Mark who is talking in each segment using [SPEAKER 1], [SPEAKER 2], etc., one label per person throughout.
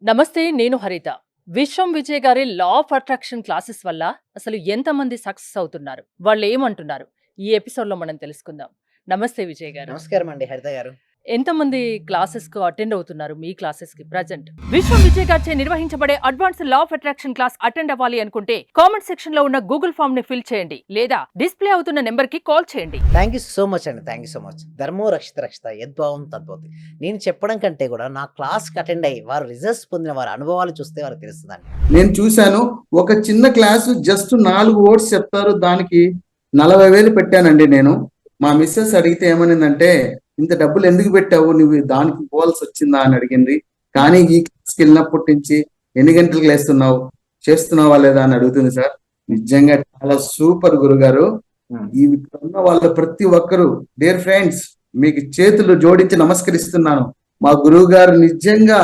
[SPEAKER 1] నమస్తే. నేను హరిత. విశ్వం విజయ్ గారి లా ఆఫ్ అట్రాక్షన్ క్లాసెస్ వల్ల అసలు ఎంతమంది సక్సెస్ అవుతున్నారు? వాళ్ళేమంటున్నారు? ఈ ఎపిసోడ్‌లో మనం తెలుసుకుందాం. నమస్తే విజయ్ గారు.
[SPEAKER 2] నమస్కారం అండి హరిత గారు.
[SPEAKER 1] ఎంతమంది క్లాసెస్‌కు అటెండ్ అవుతున్నారు మీ క్లాసెస్‌కి ప్రెజెంట్? విశ్వం విజయ్ గారిచే నిర్వహించబడే advanced law of attraction class attend అవ్వాలి అనుకుంటే కామెంట్ సెక్షన్‌లో ఉన్న గూగుల్ ఫార్మ్‌ని ఫిల్ చేయండి లేదా డిస్‌ప్లే అవుతున్న నంబర్‌కి కాల్ చేయండి.
[SPEAKER 2] థ్యాంక్ యూ సో మచ్ అండి. Thank you so much. ధర్మో రక్షిత రక్షిత యద్భావం తద్భవతి. నేను చెప్పడం కంటే కూడా నా క్లాస్‌కి అటెండ్ అయ్యి వారు రిజల్ట్స్ పొందిన వారి అనుభవాలు చూస్తే వారికి తెలుస్తదండి.
[SPEAKER 3] నేను చూశాను. ఒక చిన్న క్లాసు జస్ట్ 4 వర్డ్స్ చెప్తారు. దానికి 40,000 పెట్టానండి నేను. మా మిసెస్ అడిగితే ఏమనిందంటే, ఇంత డబ్బులు ఎందుకు పెట్టావు? నువ్వు దానికి పోవాల్సి వచ్చిందా అని అడిగింది. కానీ ఈ క్లాస్కి వెళ్ళినప్పటి నుంచి ఎన్ని గంటలకు లేస్తున్నావు, చేస్తున్నావా లేదా అని అడుగుతుంది సార్. నిజంగా చాలా సూపర్ గురుగారు. ఈ ఉన్న వాళ్ళ ప్రతి ఒక్కరు డియర్ ఫ్రెండ్స్, మీకు చేతులు జోడించి నమస్కరిస్తున్నాను. మా గురువు గారు నిజంగా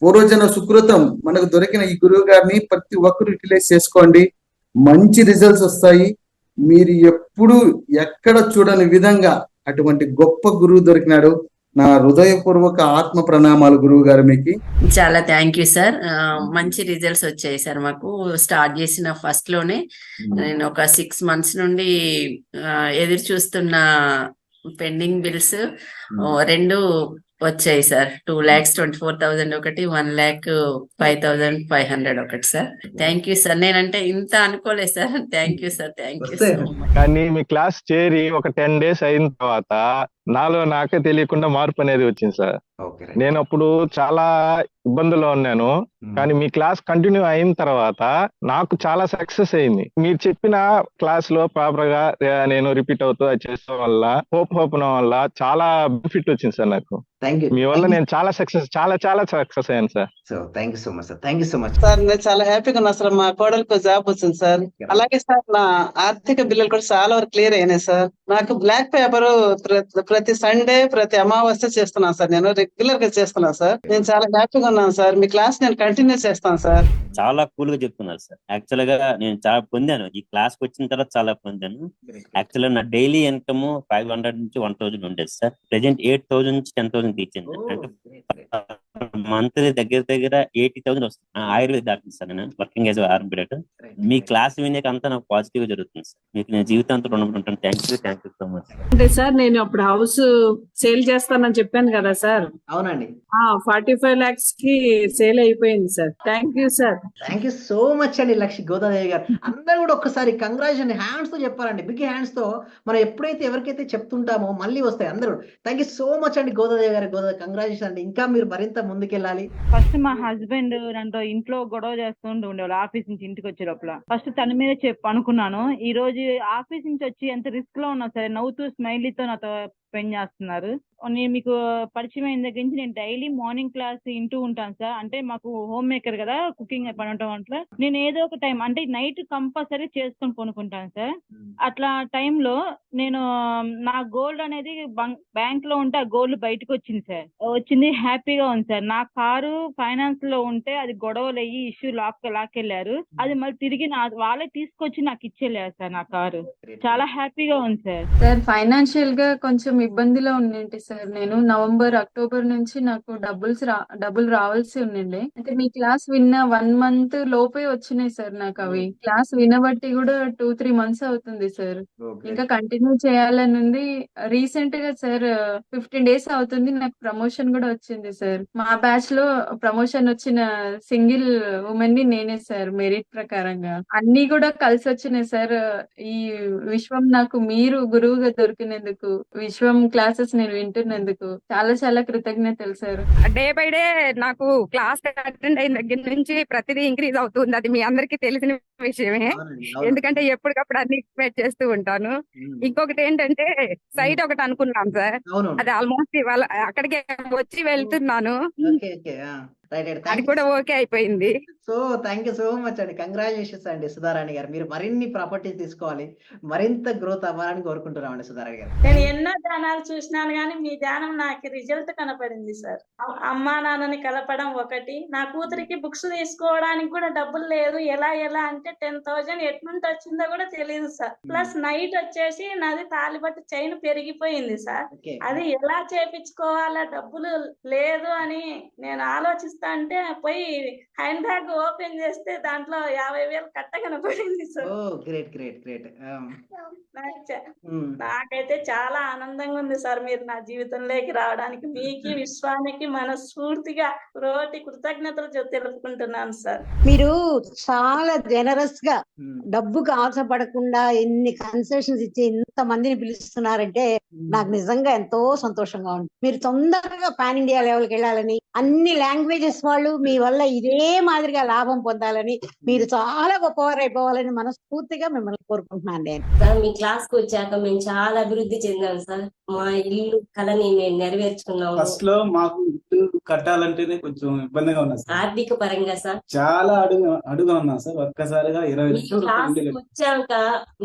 [SPEAKER 3] పూర్వజన సుకృతం. మనకు దొరికిన ఈ గురువు గారిని ప్రతి ఒక్కరు యూటిలైజ్ చేసుకోండి. మంచి రిజల్ట్స్ వస్తాయి. మీరు ఎప్పుడు ఎక్కడ చూడని విధంగా అటువంటి గొప్ప గురువు దొరికినాడు. నా హృదయపూర్వక ఆత్మ ప్రణామాలు గురువు గారు మీకు.
[SPEAKER 4] చాలా థ్యాంక్ యూ సార్. మంచి రిజల్ట్స్ వచ్చాయి సార్. మాకు స్టార్ట్ చేసిన ఫస్ట్ లోనే నేను ఒక 6 months నుండి ఎదురు చూస్తున్న పెండింగ్ బిల్స్ 2 వచ్చాయి సార్. 2,24,000 ఒకటి, 1,05,500 ఒకటి సార్. Thank you sir. నేనంటే ఇంత అనుకోలేదు sir. Thank you sir. Thank you so much.
[SPEAKER 5] కానీ మీ క్లాస్ చేరి ఒక 10 days అయిన తర్వాత నాలో నాకే తెలియకుండా మార్పు అనేది వచ్చింది సార్. నేను అప్పుడు చాలా ఇబ్బందుల్లో ఉన్నాను. కానీ మీ క్లాస్ కంటిన్యూ అయిన తర్వాత నాకు చాలా సక్సెస్ అయింది. మీరు చెప్పిన క్లాస్ లో ప్రాపర్ గా నేను రిపీట్ అవుతూ అది చేసడం వల్ల హోప్ వల్ల చాలా బెనిఫిట్ వచ్చింది సార్ నాకు. మీ వల్ల నేను చాలా సక్సెస్ అయ్యాను sir.
[SPEAKER 2] So thank you so much sir. Thank you so much
[SPEAKER 6] sir. నేను చాలా హ్యాపీగా ఉన్నా సార్. మా కోడలకు జాబ్ వచ్చింది సార్. అలాగే సార్ నా ఆర్థిక బిల్లులు కూడా చాలా వరకు క్లియర్ అయినాయి సార్. నాకు బ్లాక్ పేపర్ ప్రతి సండే ప్రతి అమావాస్య చేస్తున్నాను సార్. నేను రెగ్యులర్ గా చేస్తున్నాను సార్. నేను చాలా హ్యాపీగా ఉన్నాను సార్. మీ క్లాస్ నేను కంటిన్యూ చేస్తాను సార్.
[SPEAKER 7] చాలా కూల్ గా చెప్తున్నారు సార్. యాక్చువల్ గా నేను చాలా పొందాను. ఈ క్లాస్ కి వచ్చిన తర్వాత చాలా పొందాను. యాక్చువల్ గా నా డైలీ ఇన్కమ్ 500 నుంచి 1,000 ఉండేది సార్. ప్రెసెంట్ 8,000 నుంచి 10,000 ఇచ్చింది. అంటే మంత్లీ దగ్గర 80,000 వస్తుంది. Ayurveda doctor sir. నేను వర్కింగ్ యాజ్ ఆర్ఎంపీ. మీ క్లాస్ వినేక అంతా నాకు పాజిటివ్ గా జరుగుతుంది సార్. మీకు నేను జీవితాంతం రుణపడి ఉంటాను. Thank you so much.
[SPEAKER 8] అంటే సార్ నేను అప్పుడు హౌస్ సేల్ చేస్తానని చెప్పాను కదా సార్.
[SPEAKER 2] అవునండి.
[SPEAKER 8] 45 lakhs కి సేల్ అయిపోయింది sir. Thank you sir.
[SPEAKER 2] Thank you so much అండి లక్ష్మి గోదాదేవి గారు. అందరూ కూడా ఒక్కసారి కంగ్రాచులేషన్ హ్యాండ్స్ తో చెప్పాలండి. బిగ్ హ్యాండ్స్ తో మనం ఎప్పుడైతే ఎవరికైతే చెప్తుంటామో మళ్ళీ వస్తాయి అందరూ. థ్యాంక్ యూ సో మచ్ అండి గోదాదేవి గారు. కంగ్రాచులేషన్ అండి. ఇంకా మీరు మరింత ముందుకెళ్ళాలి.
[SPEAKER 9] ఫస్ట్ మా హస్బెండ్ నాతో ఇంట్లో గొడవ చేస్తుంటూ ఉండేవాళ్ళు. ఆఫీస్ నుంచి ఇంటికి వచ్చే లోపల ఫస్ట్ తన మీద అనుకున్నాను. ఈ రోజు ఆఫీస్ నుంచి వచ్చి ఎంత రిస్క్ లో ఉన్నా సరే నవ్వుతూ స్మైలీతో నాతో స్పెండ్ చేస్తున్నారు. నేను మీకు పరిచయం అయిన దగ్గర నుంచి నేను డైలీ మార్నింగ్ క్లాస్ వింటూ ఉంటాను సార్. అంటే మాకు హోమ్ మేకర్ కదా, కుకింగ్ పని ఉండటం వల్ల నేను ఏదో ఒక టైం అంటే నైట్ కంపల్సరీ చేసుకొని కొనుక్కుంటాను సార్. అట్లా టైంలో నేను నా గోల్డ్ అనేది బ్యాంక్ లో ఉంటే ఆ గోల్డ్ బయటకు వచ్చింది సార్. వచ్చింది హ్యాపీగా ఉంది సార్. నా కారు ఫైనాన్స్ లో ఉంటే అది గొడవలు అయ్యి ఇష్యూ లాక్కెళ్లారు. అది మళ్ళీ తిరిగి వాళ్ళే తీసుకొచ్చి నాకు ఇచ్చేళ్ళారు సార్. నా కారు చాలా హ్యాపీగా ఉంది సార్.
[SPEAKER 10] సార్ ఫైనాన్షియల్ గా కొంచెం ఇబ్బందిలో ఉండింటి సార్. నేను నవంబర్, అక్టోబర్ నుంచి నాకు డబ్బులు రావాల్సి ఉండిండే. అయితే మీ క్లాస్ విన్న 1 month లోపే వచ్చినాయి సార్ నాకు అవి. క్లాస్ వినబట్టి కూడా 2-3 months అవుతుంది సార్. ఇంకా కంటిన్యూ చేయాలని ఉంది. రీసెంట్ గా సార్ 15 days అవుతుంది నాకు ప్రమోషన్ కూడా వచ్చింది సార్. మా బ్యాచ్ లో ప్రమోషన్ వచ్చిన సింగిల్ ఉమెన్ ని నేనే సార్. మెరిట్ ప్రకారంగా అన్ని కూడా కలిసి వచ్చినాయి సార్. ఈ విశ్వం నాకు మీరు గురువుగా దొరికినందుకు, విశ్వం క్లాసెస్ నేను వింటున్నందుకు చాలా కృతజ్ఞతలు సార్.
[SPEAKER 11] డే బై డే నాకు క్లాస్ అటెండ్ అయిన దగ్గర నుంచి ప్రతిదీ ఇంక్రీజ్ అవుతుంది. అది మీ అందరికీ తెలిసిన విషయమే. ఎందుకంటే ఎప్పటికప్పుడు అన్ని ఎక్స్పెక్ట్ చేస్తూ ఉంటాను. ఇంకొకటి ఏంటంటే సైట్ ఒకటి అనుకున్నాం సార్. అది ఆల్మోస్ట్ ఇవాళ అక్కడికి వచ్చి వెళ్తున్నాను. అది కూడా ఓకే అయిపోయింది.
[SPEAKER 2] So thank you so much అండి. కంగ్రాచులేషన్స్ అండి సుధారాణి గారు. మీరు మరిన్ని ప్రాపర్టీస్ తీసుకోవాలి, మరింత గ్రోత్ అవ్వాలని కోరుకుంటున్నామండి సుధారాణి గారు.
[SPEAKER 12] నేను ఎన్నో ధ్యానాలు చూసినాను కానీ మీ ధ్యానం నాకు రిజల్ట్ కనపడింది సార్. అమ్మా నాన్నని కలపడం ఒకటి. నా కూతురికి బుక్స్ తీసుకోవడానికి కూడా డబ్బులు లేదు. ఎలా అంటే 10,000 ఎట్నుంటి వచ్చిందో కూడా తెలియదు సార్. ప్లస్ నైట్ వచ్చేసి నాది తాలిబట్టు చైన్ పెరిగిపోయింది సార్. అది ఎలా చేపించుకోవాలా, డబ్బులు లేదు అని నేను ఆలోచిస్తా ఇస్తా అంటే పోయి హ్యాండ్ బ్యాగ్ ఓపెన్ చేస్తే దాంట్లో 50,000 కట్ట కనపడింది
[SPEAKER 2] ఓ
[SPEAKER 12] సార్.
[SPEAKER 2] Great great great.
[SPEAKER 12] నాకైతే చాలా ఆనందంగా ఉంది సార్ మీరు నా జీవితంలోకి రావడానికి. మీకు విశ్వానికి మనస్ఫూర్తిగా కృతజ్ఞతలు తెలుపుకుంటున్నాను సార్.
[SPEAKER 13] మీరు చాలా జనరస్ గా డబ్బుకు ఆశపడకుండా ఎన్ని కన్సెషన్స్ ఇచ్చి ఇంత మందిని పిలుస్తున్నారంటే నాకు నిజంగా ఎంతో సంతోషంగా ఉంది. మీరు తొందరగా పాన్ ఇండియా లెవెల్కి వెళ్ళాలని, అన్ని లాంగ్వేజెస్ వాళ్ళు మీ వల్ల ఇదే మాదిరిగా లాభం పొందాలని, మీరు చాలా గొప్పవారు అయిపోవాలని మనస్ఫూర్తిగా మిమ్మల్ని కోరుకుంటున్నాను నేను.
[SPEAKER 14] సార్ మీ క్లాస్ కు వచ్చాక మేము చాలా అభివృద్ధి చెందాం సార్. మా ఇల్లు కళని మేము నెరవేర్చుకున్నాము.
[SPEAKER 15] ఫస్ట్ లో మాకు ఇల్లు కట్టాలంటేనే కొంచెం ఇబ్బందిగా ఉన్నా సార్.
[SPEAKER 14] ఆర్థిక పరంగా సార్
[SPEAKER 15] చాలా అడుగా ఉన్నాం సార్. ఒక్కసారిగా 20
[SPEAKER 14] మీ
[SPEAKER 15] లక్షలు
[SPEAKER 14] క్లాస్
[SPEAKER 15] ఇల్లు
[SPEAKER 14] వచ్చాక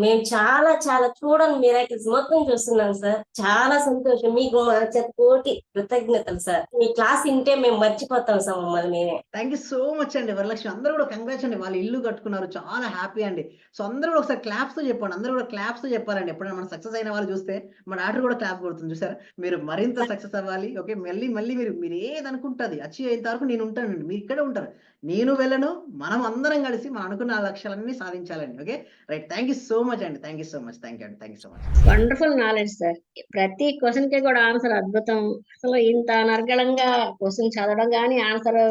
[SPEAKER 14] మేము చాలా చాలా చూడని మిరాకిల్స్ మొత్తం చూస్తున్నాం సార్. చాలా సంతోషం. మీకు మా చేత కోటి కృతజ్ఞతలు సార్. మీ క్లాస్ వింటే మేము మర్చిపోతాం సార్ మమ్మల్ని మేమే.
[SPEAKER 2] థ్యాంక్ యూ సో మచ్ అండి వరలక్ష్మి. అందరూ కూడా కంగ్రాట్స్ అండి, వాళ్ళు ఇల్లు కట్టుకున్నారు, చాలా హ్యాపీ అండి. సో అందరూ కూడా ఒకసారి క్లాప్స్ తో చెప్పండి, అందరూ కూడా క్లాప్స్ తో చెప్పాలండి. ఎప్పుడైనా మనం సక్సెస్ అయిన వాళ్ళు చూస్తే మన డాక్టర్ కూడా క్లాప్ కొడుతుంది చూసారా. మీరు మరింత సక్సెస్ అవ్వాలి. ఓకే, మళ్ళీ మళ్ళీ మీరు ఏది అనుకుంటుంది అచీవ్ అయిన వరకు నేను ఉంటానండి, మీరు ఇక్కడే ఉంటారు, నేను వెళ్ళను, మనం అందరం కలిసి మనం అనుకున్న లక్ష్యాలన్నీ సాధించాలండి. Okay right, thank you so much అండి, thank you so much, thank you అండి, thank you so much.
[SPEAKER 16] Wonderful knowledge sir. ప్రతి క్వశ్చన్ కి కూడా ఆన్సర్ అద్భుతం. అసలు ఇంత అనర్గళంగా క్వశ్చన్ చదవడం కానీ ఆన్సర్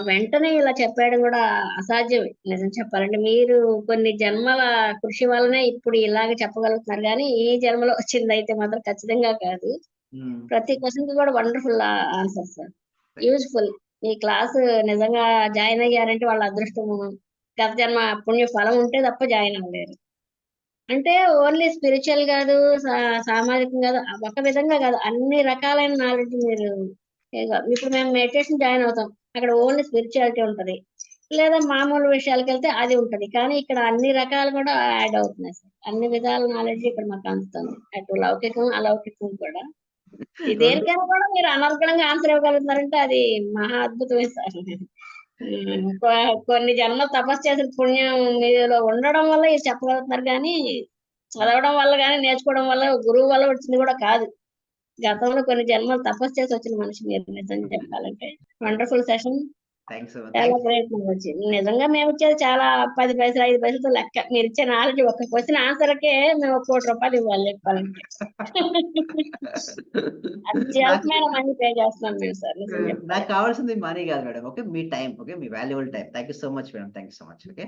[SPEAKER 16] వెంటనే ఇలా చెప్పేయడం కూడా అసాధ్యం నిజం చెప్పాలంటే. మీరు కొన్ని జన్మల కృషి వల్లనే ఇప్పుడు ఇలాగ చెప్పగలుగుతున్నారు, కానీ ఈ జన్మలో వచ్చింది అయితే మాత్రం ఖచ్చితంగా కాదు. ప్రతి క్వశ్చన్ కి కూడా వండర్ఫుల్ ఆన్సర్ సార్, యూజ్ఫుల్. ఈ క్లాస్ నిజంగా జాయిన్ అయ్యారంటే వాళ్ళ అదృష్టము, గత జన్మ పుణ్య ఫలం ఉంటే తప్ప జాయిన్ అవ్వలేరు. అంటే ఓన్లీ స్పిరిచువల్ కాదు, సామాజికం కాదు, ఒక విధంగా కాదు, అన్ని రకాలైన నాలెడ్జ్ మీరు ఇప్పుడు మేము మెడిటేషన్ జాయిన్ అవుతాం, అక్కడ ఓన్లీ స్పిరిచువాలిటీ ఉంటది, లేదా మామూలు విషయాలకు వెళ్తే అది ఉంటది, కానీ ఇక్కడ అన్ని రకాలు కూడా యాడ్ అవుతున్నాయి సార్. అన్ని విధాల నాలెడ్జ్ ఇక్కడ మాకు అందుతుంది, అటు లౌకికం అలౌకికం కూడా. దేనికైనా కూడా మీరు అనర్గళంగా ఆన్సర్ ఇవ్వగలుగుతున్నారంటే అది మహా అద్భుతమే సార్. కొన్ని జన్మలు తపస్సు చేసిన పుణ్యం మీలో ఉండడం వల్ల ఇది చెప్పగలుగుతున్నారు, కానీ చదవడం వల్ల కానీ నేర్చుకోవడం వల్ల గురువు వల్ల వచ్చింది కూడా కాదు. గతంలో కొన్ని జన్మలు తపస్సు చేసి వచ్చిన మనిషి మీరు నిజంగా చెప్పాలంటే. వండర్ఫుల్ సెషన్, చాలా గ్రేట్ నాలెడ్జ్. నిజంగా మేము ఇచ్చేది చాలా 10 పైసలు 5 పైసలతో లెక్క. మీరు ఇచ్చే నాలెడ్జ్ ఒక్క క్వశ్చన్ ఆన్సర్కే మేము 1 కోటి రూపాయలు ఇవ్వాలి చెప్పాలంటే. అత్యవసరమైన మనీ పే చేస్తున్నాం మేము సార్.
[SPEAKER 2] నాకు కావాల్సింది మనీ కాదు మేడం, ఓకే, మీ టైం, ఓకే, మీ valuable time. Thank you so much madam, thank you so much. Okay,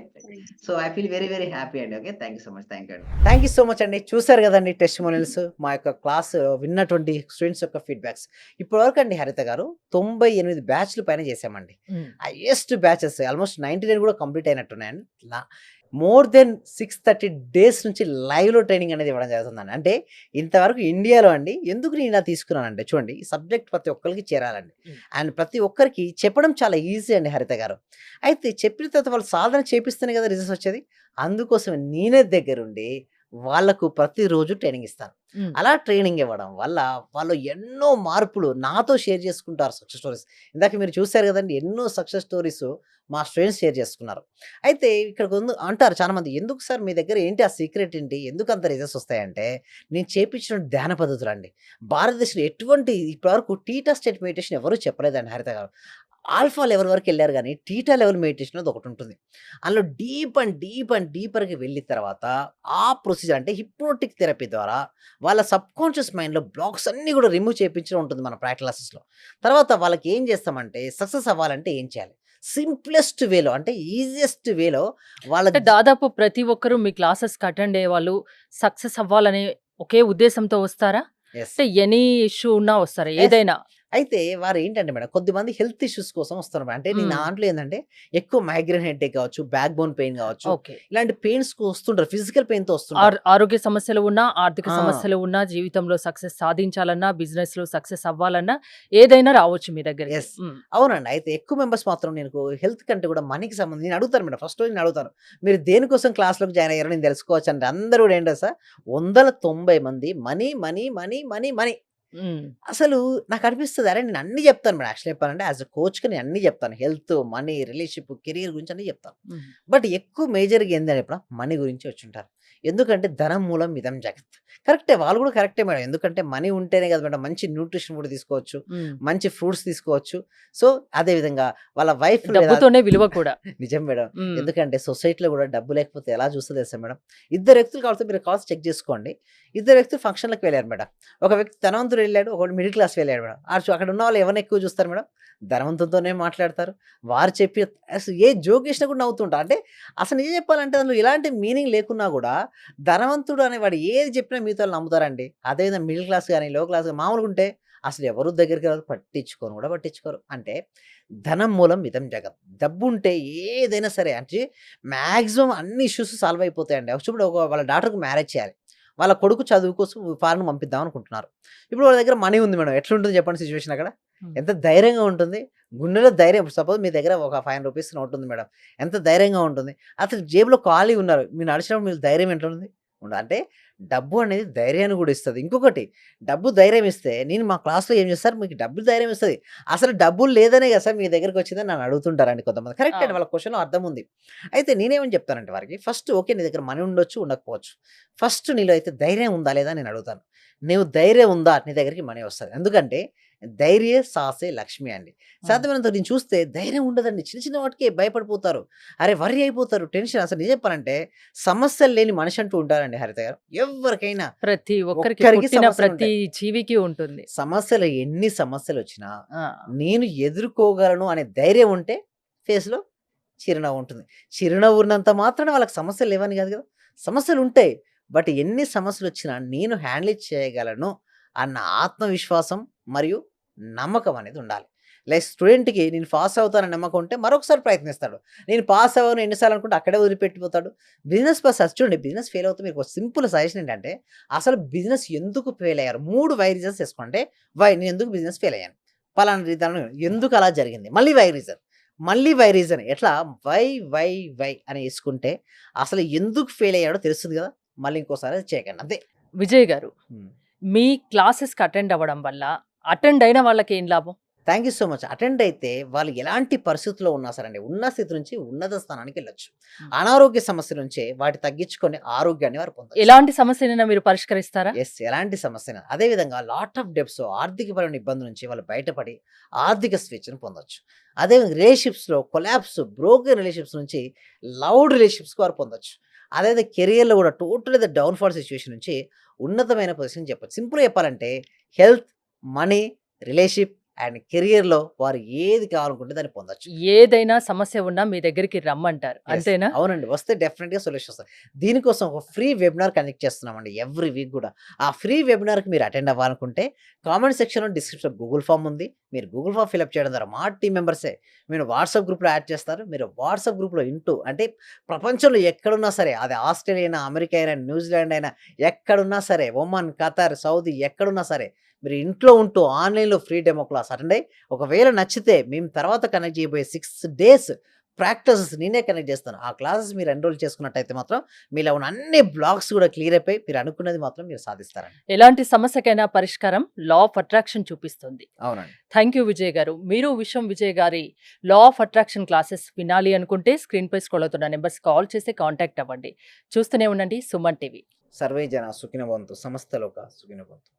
[SPEAKER 2] so I feel very very happy అండి. Okay, thank you so much, thank you అండి. Thank you so much అండి. చూసారు కదండి testimonials, మా యొక్క class విన్నటువంటి students యొక్క feedbacks. ఇప్పటి వరకు అండి హరిత గారు 98 బ్యాచ్లు పైన చేసామండి. హైయెస్ట్ బ్యాచెస్ ఆల్మోస్ట్ 99 కూడా కంప్లీట్ అయినట్టున్నాయండి. మోర్ దెన్ 630 డేస్ నుంచి లైవ్లో ట్రైనింగ్ అనేది ఇవ్వడం జరుగుతుందండి. అంటే ఇంతవరకు ఇండియాలో అండి ఎందుకు నేను ఇలా తీసుకున్నానంటే, చూడండి ఈ సబ్జెక్ట్ ప్రతి ఒక్కరికి చేరాలండి, అండ్ ప్రతి ఒక్కరికి చెప్పడం చాలా ఈజీ అండి హరిత గారు. అయితే చెప్పిన తర్వాత వాళ్ళు సాధన చేపిస్తేనే కదా రిజల్ట్స్ వచ్చేది. అందుకోసం నేనే దగ్గరుండి వాళ్ళకు ప్రతిరోజు ట్రైనింగ్ ఇస్తాను. అలా ట్రైనింగ్ ఇవ్వడం వల్ల వాళ్ళు ఎన్నో మార్పులు నాతో షేర్ చేసుకుంటారు, సక్సెస్ స్టోరీస్. ఇందాక మీరు చూశారు కదండి, ఎన్నో సక్సెస్ స్టోరీస్ మా స్టూడెంట్స్ షేర్ చేసుకున్నారు. అయితే ఇక్కడ అంటారు చాలా మంది, ఎందుకు సార్ మీ దగ్గర ఏంటి ఆ సీక్రెట్ ఏంటి, ఎందుకు అంత రిజల్ట్స్ వస్తాయంటే నేను చేపించిన ధ్యాన పద్ధతులు అండి. భారతదేశంలో ఎటువంటి ఇప్పటివరకు టీటా స్టేట్ మెడిటేషన్ ఎవరు చెప్పలేదండి హరిత గారు. ఆల్ఫా లెవెల్ వరకు వెళ్ళారు, కానీ టీటా లెవెల్ మెడిటేషన్ అది ఒకటి ఉంటుంది. అందులో డీపర్కి వెళ్ళిన తర్వాత ఆ ప్రొసీజర్ అంటే హిప్నోటిక్ థెరపీ ద్వారా వాళ్ళ సబ్కాన్షియస్ మైండ్లో బ్లాక్స్ అన్నీ కూడా రిమూవ్ చేయించడం ఉంటుంది మన ప్రాక్టికల్ క్లాసెస్లో. తర్వాత వాళ్ళకి ఏం చేస్తామంటే సక్సెస్ అవ్వాలంటే ఏం చేయాలి, సింప్లెస్ట్ వేలో అంటే ఈజియెస్ట్ వేలో వాళ్ళ
[SPEAKER 1] దాదాపు ప్రతి ఒక్కరూ మీ క్లాసెస్కి అటెండ్ అయ్యే వాళ్ళు సక్సెస్ అవ్వాలనే ఒకే ఉద్దేశంతో వస్తారా? అంటే ఎనీ ఇష్యూ ఉన్నా వస్తారా? ఏదైనా
[SPEAKER 2] అయితే వారు ఏంటంటే మేడం కొద్దిమంది హెల్త్ ఇష్యూస్ కోసం వస్తారు. అంటే నేను దాంట్లో ఏంటంటే ఎక్కువ మైగ్రేన్ హెడేక్ కావచ్చు, బ్యాక్ బోన్ పెయిన్ కావచ్చు, ఇలాంటి పెయిన్స్ వస్తుంటారు, ఫిజికల్ పెయిన్ తో వస్తుంటారు.
[SPEAKER 1] ఆరోగ్య సమస్యలు ఉన్నా, ఆర్థిక సమస్యలు ఉన్నా, జీవితంలో సక్సెస్ సాధించాలన్నా, బిజినెస్ లో సక్సెస్ అవ్వాలన్నా ఏదైనా రావచ్చు మీ దగ్గర.
[SPEAKER 2] అవునండి. అయితే ఎక్కువ మెంబర్స్ మాత్రం నేను హెల్త్ కంటే కూడా మనీకి సంబంధించి నేను అడుగుతాను మేడం. ఫస్ట్ నేను అడుగుతాను, మీరు దేనికోసం క్లాస్లోకి జాయిన్ అయ్యారో నేను తెలుసుకోవచ్చు అంటే అందరూ కూడా ఏంటో సార్ 190 మంది money money money money money. అసలు నాకు అనిపిస్తుంది, అరే నేను అన్ని చెప్తాను మేడం. యాక్చువల్ చెప్పాలంటే యాజ్ అ కోచ్గా నేను అన్ని చెప్తాను, హెల్త్, మనీ, రిలేషన్షిప్, కెరీర్ గురించి అన్ని చెప్తాను. బట్ ఎక్కువ మేజర్గా ఏంటంటే ఇప్పుడు మనీ గురించి వచ్చి ఉంటారు. ఎందుకంటే ధనం మూలం ఇదం జగత్. కరెక్టే, వాళ్ళు కూడా కరెక్టే మేడం. ఎందుకంటే మనీ ఉంటేనే కదా మేడం మంచి న్యూట్రిషన్ ఫుడ్ తీసుకోవచ్చు, మంచి ఫ్రూట్స్ తీసుకోవచ్చు. సో అదే విధంగా వాళ్ళ వైఫ్
[SPEAKER 1] డబ్బుతోనే విలువ కూడా.
[SPEAKER 2] నిజం మేడం. ఎందుకంటే సొసైటీలో కూడా డబ్బు లేకపోతే ఎలా చూస్తుంది తెలుసా మేడం? ఇద్దరు వ్యక్తులు కావాల్సి మీరు కాల్స్ చెక్ చేసుకోండి. ఇద్దరు వ్యక్తులు ఫంక్షన్లకు వెళ్ళారు మేడం. ఒక వ్యక్తి ధనవంతుడు వెళ్ళాడు, ఒకటి మిడిల్ క్లాస్ వెళ్ళాడు మేడం. అక్కడ ఉన్న వాళ్ళు ఎవరిని ఎక్కువ చూస్తారు మేడం? ధనవంతులతోనే మాట్లాడతారు. వారు చెప్పి అసలు ఏ జోక్ చేసినా కూడా నవ్వుతుంటారు. అంటే అసలు నిజం చెప్పాలంటే అందులో ఎలాంటి మీనింగ్ లేకున్నా కూడా ధనవంతుడు అనేవాడు ఏది చెప్పినా మీతో నమ్ముతారండి. అదేవిధంగా మిడిల్ క్లాస్ కానీ లో క్లాస్ కానీ మామూలుగా ఉంటే అసలు ఎవరు దగ్గరికి రాదు, పట్టించుకోరు. అంటే ధనం మూలం ఇదం జగత్. డబ్బు ఉంటే ఏదైనా సరే అంటే మ్యాక్సిమం అన్ని ఇష్యూస్ సాల్వ్ అయిపోతాయండి. చూపుడు వాళ్ళ డాటర్కి మ్యారేజ్ చేయాలి, వాళ్ళ కొడుకు చదువు కోసం ఫారెన్ పంపిద్దాం అనుకుంటున్నారు. ఇప్పుడు వాళ్ళ దగ్గర మనీ ఉంది మేడం, ఎట్లుంటుంది చెప్పండి సిచ్యువేషన్? అక్కడ ఎంత ధైర్యంగా ఉంటుంది, గుండెలో ధైర్యం. సపోజ్ మీ దగ్గర ఒక 500 రూపీస్ నోట్ ఉంది మేడం, ఎంత ధైర్యంగా ఉంటుంది. అసలు జేబులో ఖాళీ ఉన్నారు, మీరు నడిచినప్పుడు మీకు ధైర్యం ఎట్లా ఉంది? అంటే డబ్బు అనేది ధైర్యాన్ని కూడా ఇస్తుంది. ఇంకొకటి, డబ్బు ధైర్యం ఇస్తే నేను మా క్లాస్లో ఏం చేస్తారు, మీకు డబ్బు ధైర్యం ఇస్తుంది. అసలు డబ్బులు లేదనే కదా సార్ మీ దగ్గరికి వచ్చిందని నన్ను అడుగుతుంటారండి కొంతమంది. కరెక్ట్ అండి, వాళ్ళ క్వశ్చన్లో అర్థం ఉంది. అయితే నేనేమని చెప్తానంటే వారికి, ఫస్ట్ ఓకే నీ దగ్గర మనీ ఉండొచ్చు, ఉండకపోవచ్చు. ఫస్ట్ నీలో అయితే ధైర్యం ఉందా లేదా నేను అడుగుతాను. నీవు ధైర్యం ఉందా, నీ దగ్గరికి మనీ వస్తుంది. ఎందుకంటే ధైర్య సాసే లక్ష్మి అండి. సాధ్యమైనంత నేను చూస్తే ధైర్యం ఉండదండి. చిన్న చిన్న వాటికి భయపడిపోతారు, అరే వర్రీ అయిపోతారు, టెన్షన్. అసలు నిజం చెప్పాలంటే సమస్యలు లేని మనిషి అంటూ ఉంటారండి హరిత గారు. ఎవరికైనా
[SPEAKER 1] ప్రతి ఒక్కరికి ప్రతి జీవికి ఉంటుంది.
[SPEAKER 2] సమస్యలు ఎన్ని సమస్యలు వచ్చినా నేను ఎదుర్కోగలను అనే ధైర్యం ఉంటే ఫేస్ లో చిరునవ్వు ఉంటుంది. చిరునవ్వు ఉన్నంత మాత్రాన వాళ్ళకి సమస్యలు లేవని కాదు కదా, సమస్యలు ఉంటాయి. బట్ ఎన్ని సమస్యలు వచ్చినా నేను హ్యాండిల్ చేయగలను అన్న ఆత్మవిశ్వాసం మరియు నమ్మకం అనేది ఉండాలి. లైక్ స్టూడెంట్కి నేను పాస్ అవుతానని నమ్మకం ఉంటే మరొకసారి ప్రయత్నిస్తాడు. నేను పాస్ అవ్వను ఎన్నిసార్లు అనుకుంటే అక్కడే వదిలిపెట్టిపోతాడు. బిజినెస్ పర్సన్ చూడండి, బిజినెస్ ఫెయిల్ అవుతే మీకు సింపుల్ సజెషన్ ఏంటంటే, అసలు బిజినెస్ ఎందుకు ఫెయిల్ అయ్యారు 3 వై రీజన్స్ వేసుకుంటే, నేను ఎందుకు బిజినెస్ ఫెయిల్ అయ్యాను, పలానా రీజన్, ఎందుకు అలా జరిగింది, మళ్ళీ వై రీజన్ ఎట్లా వై అని వేసుకుంటే అసలు ఎందుకు ఫెయిల్ అయ్యాడో తెలుస్తుంది కదా. మళ్ళీ ఇంకోసారి చేయకండి అంతే.
[SPEAKER 1] విజయ్ గారు, మీ క్లాసెస్కి అటెండ్ అవ్వడం వల్ల అటెండ్ అయిన వాళ్ళకి ఏం లాభం?
[SPEAKER 2] Thank you so much. Attend అయితే వాళ్ళు ఎలాంటి పరిస్థితుల్లో ఉన్నా సరే అండి, ఉన్న స్థితి నుంచి ఉన్నత స్థానానికి వెళ్ళొచ్చు. అనారోగ్య సమస్య నుంచే వాటి తగ్గించుకొని ఆరోగ్యాన్ని వారు పొందొచ్చు.
[SPEAKER 1] ఎలాంటి సమస్యనైనా మీరు పరిష్కరిస్తారా?
[SPEAKER 2] ఎస్, ఎలాంటి సమస్య. అదేవిధంగా లాట్ ఆఫ్ డెబ్ట్స్, ఆర్థికపరమైన ఇబ్బందుల నుంచి వాళ్ళు బయటపడి ఆర్థిక స్వేచ్ఛను పొందొచ్చు. అదేవిధంగా రిలేషన్షిప్స్లో కొలాప్స్, బ్రోకెన్ రిలేషన్షిప్స్ నుంచి లౌడ్ రిలేషన్షిప్స్కి వారు పొందొచ్చు. అదేవిధంగా కెరియర్లో కూడా టోటల్ డౌన్ఫాల్ సిచ్యువేషన్ నుంచి ఉన్నతమైన పొజిషన్ చెప్పచ్చు. సింపుల్గా చెప్పాలంటే హెల్త్, మనీ, రిలేషన్షిప్ అండ్ కెరియర్లో వారు ఏది కావాలనుకుంటే దాన్ని పొందొచ్చు.
[SPEAKER 1] ఏదైనా సమస్య ఉన్నా మీ దగ్గరికి రమ్మంటారు, అంతేనా?
[SPEAKER 2] అవునండి, వస్తే డెఫినెట్గా సొల్యూషన్ వస్తుంది. దీనికోసం ఒక ఫ్రీ వెబినార్ కండక్ట్ చేస్తున్నామండి ఎవ్రీ వీక్ కూడా. ఆ ఫ్రీ వెబినార్కి మీరు అటెండ్ అవ్వాలనుకుంటే కామెంట్ సెక్షన్లో డిస్క్రిప్షన్ గూగుల్ ఫామ్ ఉంది. మీరు గూగుల్ ఫామ్ ఫిల్అప్ చేయడం ద్వారా మా టీం మెంబర్సే మీరు వాట్సాప్ గ్రూప్లో యాడ్ చేస్తారు. మీరు వాట్సాప్ గ్రూప్లో అంటే ప్రపంచంలో ఎక్కడున్నా సరే, అది ఆస్ట్రేలియా అయినా, అమెరికా అయినా, న్యూజిలాండ్ అయినా, ఎక్కడున్నా సరే, ఒమన్, ఖతార్, సౌదీ, ఎక్కడున్నా సరే మీరు ఇంట్లో ఉంటూ ఆన్లైన్లో ఫ్రీ డెమో క్లాస్ అటెండ్ అయ్యి ఒకవేళ నచ్చితే మేము తర్వాత కనెక్ట్ చేయబోయే 6 days ప్రాక్టీసెస్ నేనే కనెక్ట్ చేస్తాను. ఆ క్లాసెస్ మీరు ఎన్రోల్ చేసుకున్నట్టయితే మాత్రం మీలో ఉన్న అన్ని బ్లాక్స్ కూడా క్లియర్ అయిపోయి మీరు అనుకున్నది మాత్రం మీరు సాధిస్తారండి.
[SPEAKER 1] ఎలాంటి సమస్యకైనా పరిష్కారం లా ఆఫ్ అట్రాక్షన్ చూపిస్తుంది.
[SPEAKER 2] అవునండి.
[SPEAKER 1] థ్యాంక్ యూ విజయ్ గారు. మీరు విజయ్ గారి లా ఆఫ్ అట్రాక్షన్ క్లాసెస్ వినాలి అనుకుంటే స్క్రీన్ పై స్క్రోల్ అవుతున్న నెంబర్స్ కాల్ చేసి కాంటాక్ట్ అవ్వండి. చూస్తూనే ఉండండి సుమన్ టీవీ.
[SPEAKER 2] సర్వే జన సుఖినో భవంతు, సమస్త లోక సుఖినో భవంతు.